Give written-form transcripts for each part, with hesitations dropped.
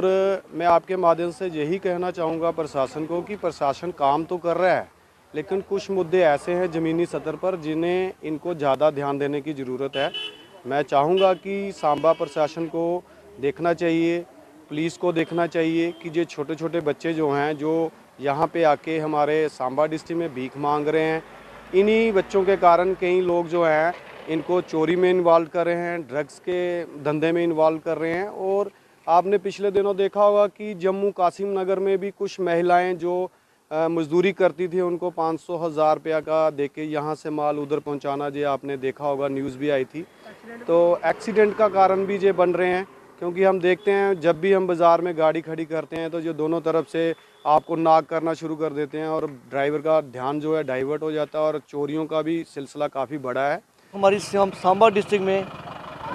और मैं आपके माध्यम से यही कहना चाहूँगा प्रशासन को कि प्रशासन काम तो कर रहा है, लेकिन कुछ मुद्दे ऐसे हैं ज़मीनी सतह पर जिन्हें इनको ज़्यादा ध्यान देने की ज़रूरत है। मैं चाहूँगा कि सांबा प्रशासन को देखना चाहिए, पुलिस को देखना चाहिए कि ये छोटे छोटे बच्चे जो हैं, जो यहाँ पे आके हमारे सांबा डिस्ट्रिक्ट में भीख मांग रहे हैं, इन्हीं बच्चों के कारण कई लोग जो हैं इनको चोरी में इन्वॉल्व कर रहे हैं, ड्रग्स के धंधे में इन्वॉल्व कर रहे हैं। और आपने पिछले दिनों देखा होगा कि जम्मू कासिम नगर में भी कुछ महिलाएं जो मजदूरी करती थी, उनको 500-1000 रुपया का देके यहाँ से माल उधर पहुँचाना, जो आपने देखा होगा, न्यूज़ भी आई थी। तो एक्सीडेंट का कारण भी ये बन रहे हैं, क्योंकि हम देखते हैं जब भी हम बाज़ार में गाड़ी खड़ी करते हैं तो जो दोनों तरफ से आपको नाक करना शुरू कर देते हैं और ड्राइवर का ध्यान जो है डाइवर्ट हो जाता है और चोरियों का भी सिलसिला काफ़ी बड़ा है। हमारी सांबा डिस्ट्रिक्ट में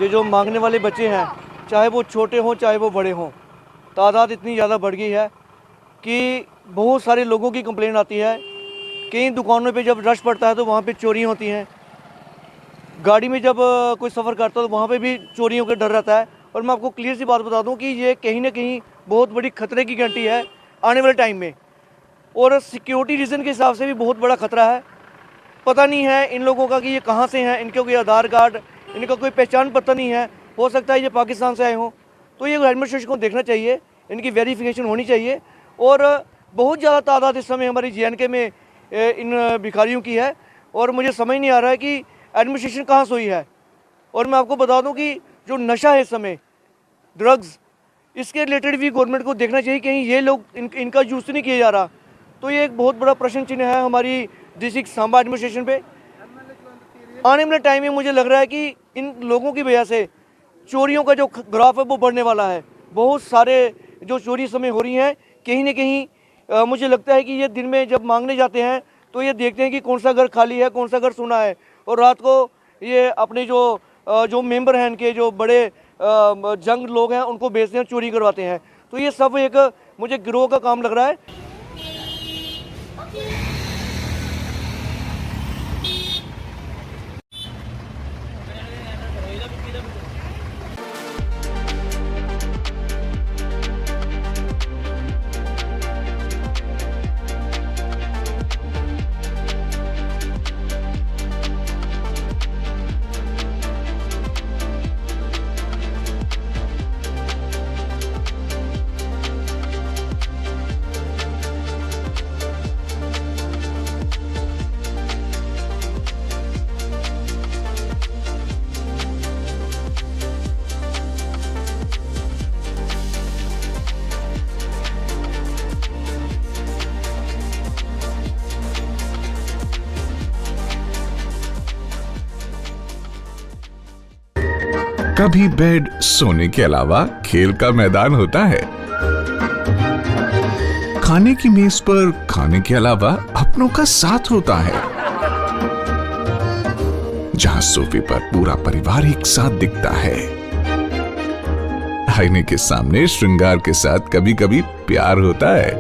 ये जो मांगने वाले बच्चे हैं, चाहे वो छोटे हों चाहे वो बड़े हों, तादाद इतनी ज़्यादा बढ़ गई है कि बहुत सारे लोगों की कंप्लेंट आती है। कई दुकानों पे जब रश पड़ता है तो वहाँ पे चोरियाँ होती हैं। गाड़ी में जब कोई सफ़र करता है तो वहाँ पे भी चोरियों का डर रहता है। और मैं आपको क्लियर सी बात बता दूँ कि ये कहीं ना कहीं बहुत बड़ी खतरे की घंटी है आने वाले टाइम में, और सिक्योरिटी रीज़न के हिसाब से भी बहुत बड़ा खतरा है। पता नहीं है इन लोगों का कि ये कहाँ से हैं, इनके कोई आधार कार्ड, इनका कोई पहचान पता नहीं है, हो सकता है ये पाकिस्तान से आए हों। तो ये एडमिनिस्ट्रेशन को देखना चाहिए, इनकी वेरिफिकेशन होनी चाहिए। और बहुत ज़्यादा तादाद इस समय हमारी JNK में इन भिखारियों की है, और मुझे समझ नहीं आ रहा है कि एडमिनिस्ट्रेशन कहाँ सोई है। और मैं आपको बता दूँ कि जो नशा है इस समय, ड्रग्स, इसके रिलेटेड भी गवर्नमेंट को देखना चाहिए कहीं ये लोग इनका यूज़ नहीं किया जा रहा। तो ये एक बहुत बड़ा प्रश्न चिन्ह है हमारी डिस्ट्रिक्ट सांबा एडमिनिस्ट्रेशन पे। आने वाले टाइम में मुझे लग रहा है कि इन लोगों की वजह से चोरियों का जो ग्राफ है वो बढ़ने वाला है। बहुत सारे जो चोरी इस समय हो रही हैं, कहीं ना कहीं मुझे लगता है कि ये दिन में जब मांगने जाते हैं तो ये देखते हैं कि कौन सा घर खाली है, कौन सा घर सुना है, और रात को ये अपने जो मेंबर हैं, इनके जो बड़े जंग लोग हैं, उनको बेचते हैं, चोरी करवाते हैं। तो ये सब एक मुझे गिरोह का काम लग रहा है। कभी बेड सोने के अलावा खेल का मैदान होता है। खाने की मेज पर खाने के अलावा अपनों का साथ होता है, जहां सोफे पर पूरा परिवार एक साथ दिखता है। आईने के सामने श्रृंगार के साथ कभी कभी प्यार होता है।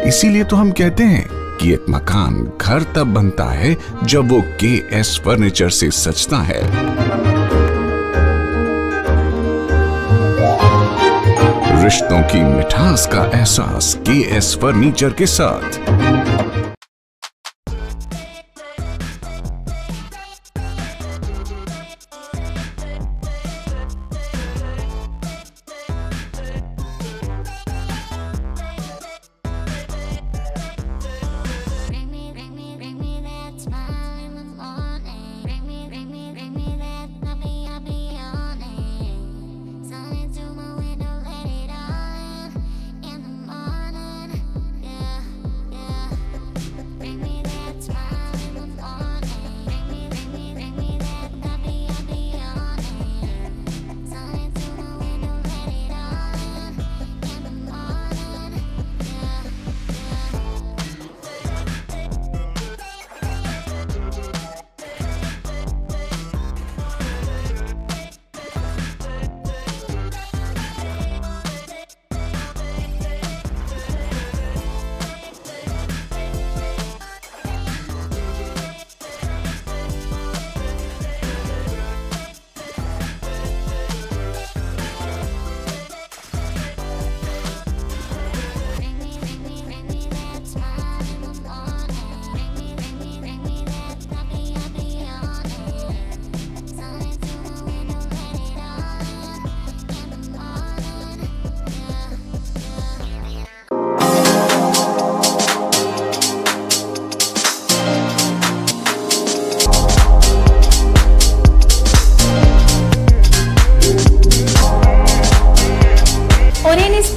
इसीलिए तो हम कहते हैं कि एक मकान घर तब बनता है जब वो KS फर्नीचर से सजता है। रिश्तों की मिठास का एहसास KS फर्नीचर के साथ।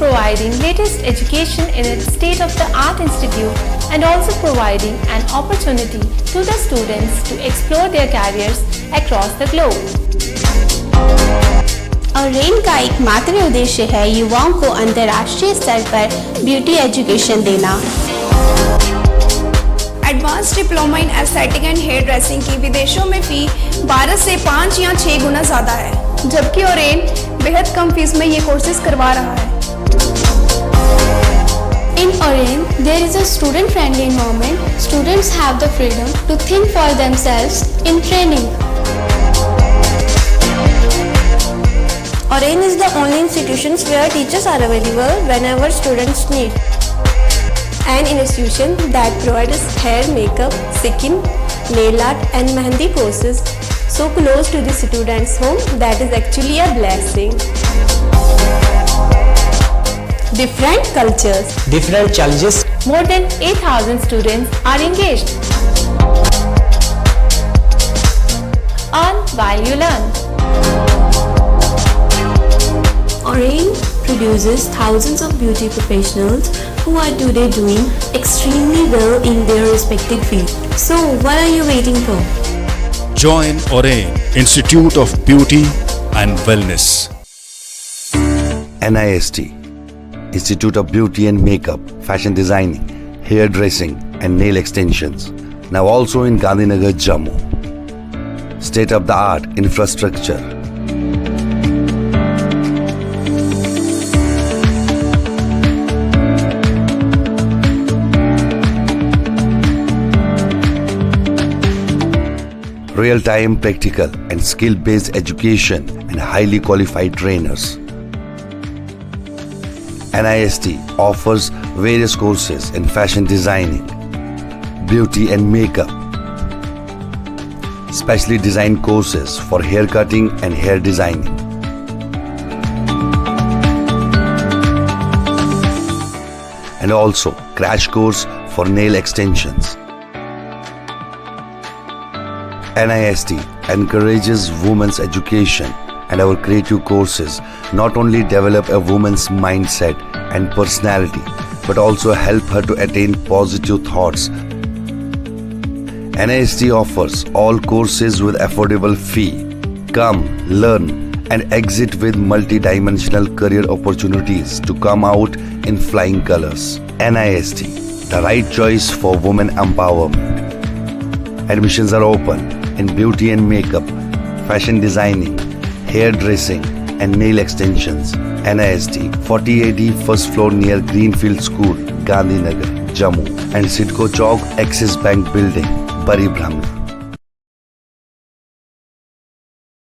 providing latest education in its state-of-the-art institute and also providing an opportunity to the students to explore their careers across the globe. और रेन का एकमात्र उद्देश्य है युवाओं को अंतर्राष्ट्रीय स्तर पर ब्यूटी एजुकेशन देना। Advance diploma in aesthetic and hairdressing की विदेशों में फी 12 से 5 या 6 गुना ज़्यादा है, जबकि ओरेन बेहद कम फीस में ये कोर्सेज करवा रहा है। In Oren, there is a student-friendly environment. Students have the freedom to think for themselves in training. Oren is the only institution where teachers are available whenever students need. An institution that provides hair, makeup, skin, nail art and mehendi courses so close to the students' home that is actually a blessing. Different cultures, different challenges. More than 8,000 students are engaged. Earn while you learn. Oren produces thousands of beauty professionals who are today doing extremely well in their respective field. So what are you waiting for? Join Oren Institute of Beauty and Wellness. NIST, Institute of Beauty and Makeup, Fashion Designing, Hair Dressing and Nail Extensions. Now also in Gandhinagar, Jammu. State-of-the-art infrastructure. Real-time practical and skill-based education and highly qualified trainers. NIST offers various courses in fashion designing, beauty and makeup, specially designed courses for hair cutting and hair designing. And also crash course for nail extensions. NIST encourages women's education, and our creative courses not only develop a woman's mindset and personality but also help her to attain positive thoughts. NIST offers all courses with affordable fee. Come, learn and exit with multi-dimensional career opportunities to come out in flying colors. NIST, the right choice for women empowerment. Admissions are open in beauty and makeup, fashion designing, hair dressing and nail extensions. NIST, 40AD first floor near Greenfield School, Gandhinagar, Jammu and Sidco Chowk, Axis Bank Building, Bari Brahman.